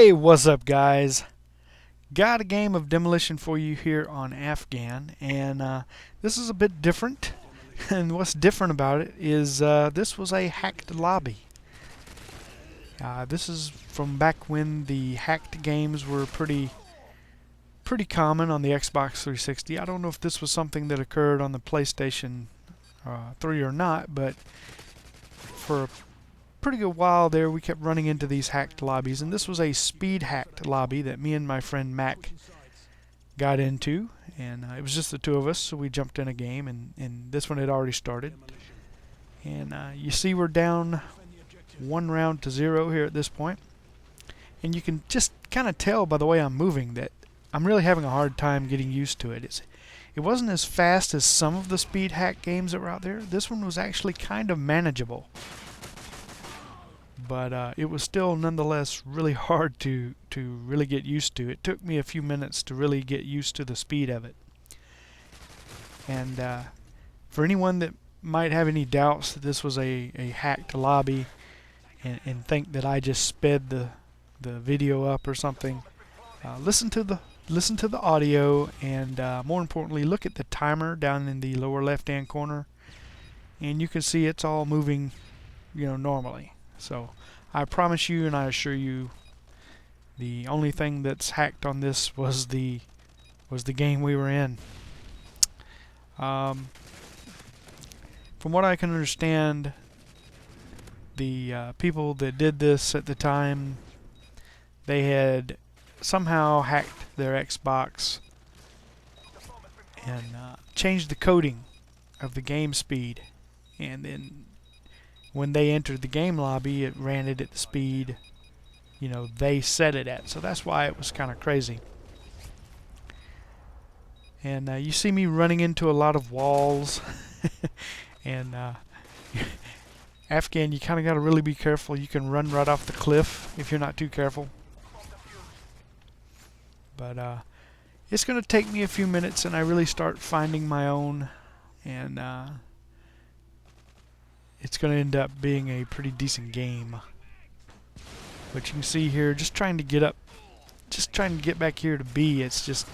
Hey, what's up, guys? Got a game of Demolition for you here on Afghan, and this is a bit different. And what's different about it is this was a hacked lobby. This is from back when the hacked games were pretty common on the Xbox 360. I don't know if this was something that occurred on the PlayStation 3 or not, but for a pretty good while there we kept running into these hacked lobbies, and this was a speed hacked lobby that me and my friend Mac got into, and it was just the two of us, so we jumped in a game, and this one had already started, and you see we're down 1-0 here at this point, and you can just kind of tell by the way I'm moving that I'm really having a hard time getting used to it. It wasn't as fast as some of the speed hack games that were out there. This one was actually kind of manageable, but it was still nonetheless really hard to really get used to. It took me a few minutes to really get used to the speed of it. And for anyone that might have any doubts that this was a hacked lobby and think that I just sped the video up or something, listen to the audio, and more importantly, look at the timer down in the lower left-hand corner, and you can see it's all moving, normally. So I promise you and I assure you, the only thing that's hacked on this was the game we were in. From what I can understand, the people that did this at the time, they had somehow hacked their Xbox and changed the coding of the game speed, and then when they entered the game lobby, it ran it at the speed, they set it at. So that's why it was kind of crazy. And you see me running into a lot of walls, and Afghan, you kind of got to really be careful. You can run right off the cliff if you're not too careful. But it's going to take me a few minutes, and I really start finding my own, and it's going to end up being a pretty decent game. But you can see here, just trying to get back here to B. It's just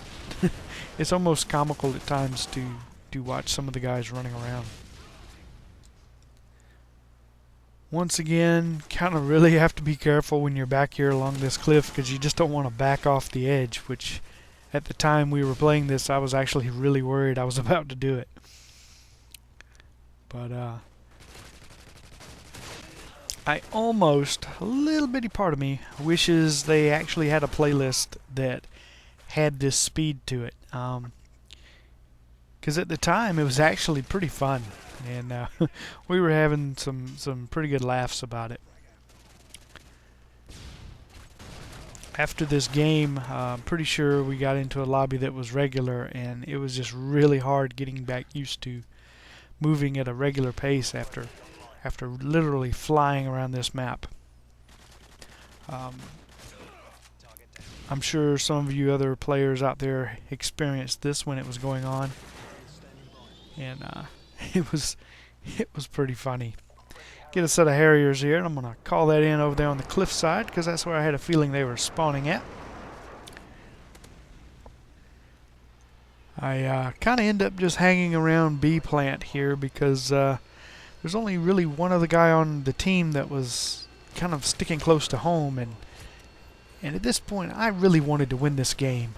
it's almost comical at times to watch some of the guys running around. Once again, kind of really have to be careful when you're back here along this cliff, because you just don't want to back off the edge, which at the time we were playing this, I was actually really worried I was about to do it. But a little bitty part of me wishes they actually had a playlist that had this speed to it. Because at the time it was actually pretty fun, and we were having some pretty good laughs about it. After this game, I'm pretty sure we got into a lobby that was regular, and it was just really hard getting back used to moving at a regular pace after literally flying around this map. I'm sure some of you other players out there experienced this when it was going on, and it was pretty funny. Get a set of Harriers here, and I'm gonna call that in over there on the cliff side, because that's where I had a feeling they were spawning at. I kind of end up just hanging around B plant here, because there's only really one other guy on the team that was kind of sticking close to home, and at this point I really wanted to win this game.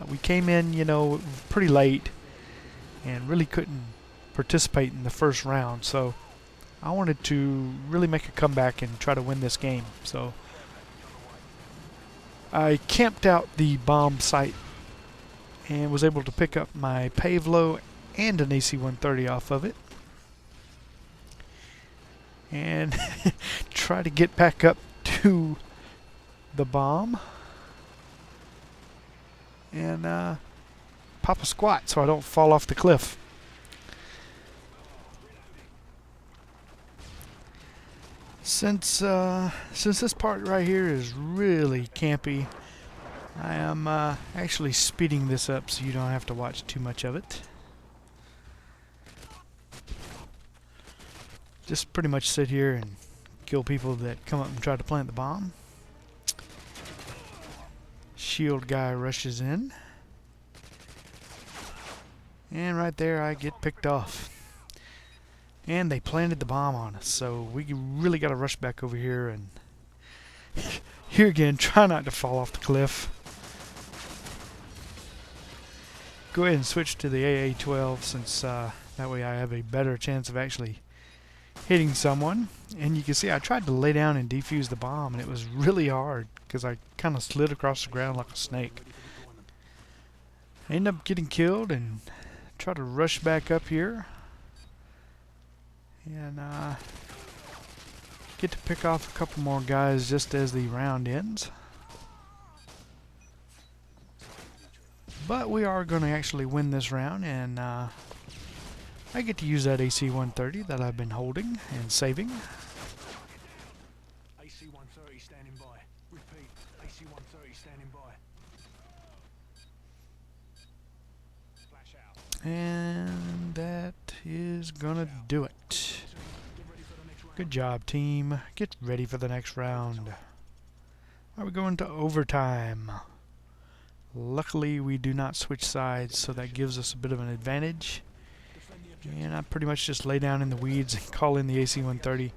We came in, pretty late, and really couldn't participate in the first round, so I wanted to really make a comeback and try to win this game. So I camped out the bomb site and was able to pick up my Pavlo and an AC-130 off of it, and try to get back up to the bomb and pop a squat so I don't fall off the cliff. Since this part right here is really campy, I am actually speeding this up so you don't have to watch too much of it. Just pretty much sit here and kill people that come up and try to plant the bomb. shield guy rushes in. And right there I get picked off. And they planted the bomb on us, so we really got to rush back over here and here again, try not to fall off the cliff. Go ahead and switch to the AA-12 since that way I have a better chance of actually hitting someone. And you can see I tried to lay down and defuse the bomb, and it was really hard because I kind of slid across the ground like a snake. I end up getting killed and try to rush back up here. And get to pick off a couple more guys just as the round ends. But we are going to actually win this round, and I get to use that AC-130 that I've been holding and saving. AC-130 standing by. Repeat, AC-130 standing by. Flash out. And that is gonna do it. Good job, team. Get ready for the next round. Are we going to overtime? Luckily, we do not switch sides, so that gives us a bit of an advantage. And I pretty much just lay down in the weeds and call in the AC-130.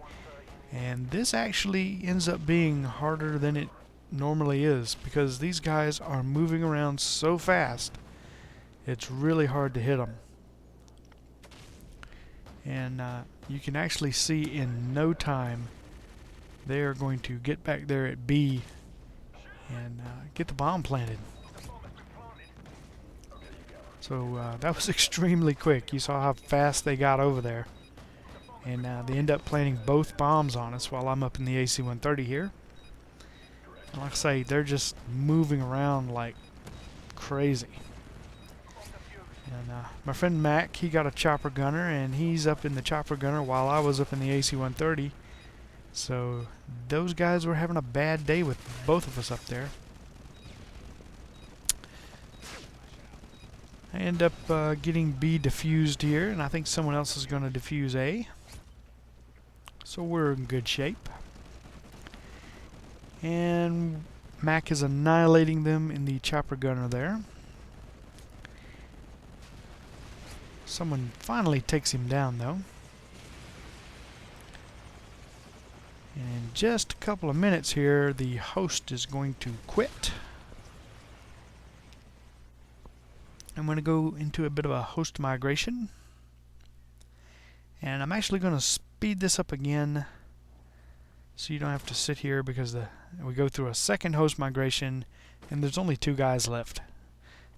And this actually ends up being harder than it normally is because these guys are moving around so fast. It's really hard to hit them. And you can actually see in no time they are going to get back there at B and get the bomb planted. So that was extremely quick. You saw how fast they got over there. And they end up planting both bombs on us while I'm up in the AC-130 here. And like I say, they're just moving around like crazy. And my friend Mac, he got a chopper gunner, and he's up in the chopper gunner while I was up in the AC-130. So those guys were having a bad day with both of us up there. I end up getting B defused here, and I think someone else is going to defuse A. So we're in good shape. And Mac is annihilating them in the chopper gunner there. Someone finally takes him down though. And in just a couple of minutes here, the host is going to quit. I'm going to go into a bit of a host migration. And I'm actually going to speed this up again so you don't have to sit here because we go through a second host migration and there's only 2 guys left.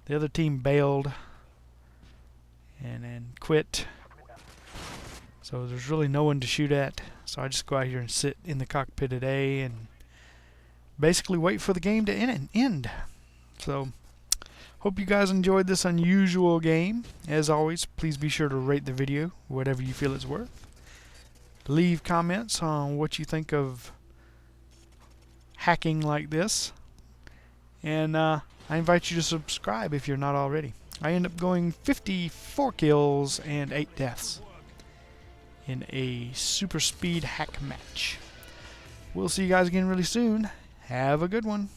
The other team bailed and then quit. So there's really no one to shoot at. So I just go out here and sit in the cockpit at A and basically wait for the game to end. So hope you guys enjoyed this unusual game. As always, please be sure to rate the video, whatever you feel it's worth. Leave comments on what you think of hacking like this. And I invite you to subscribe if you're not already. I end up going 54 kills and 8 deaths in a super speed hack match. We'll see you guys again really soon. Have a good one.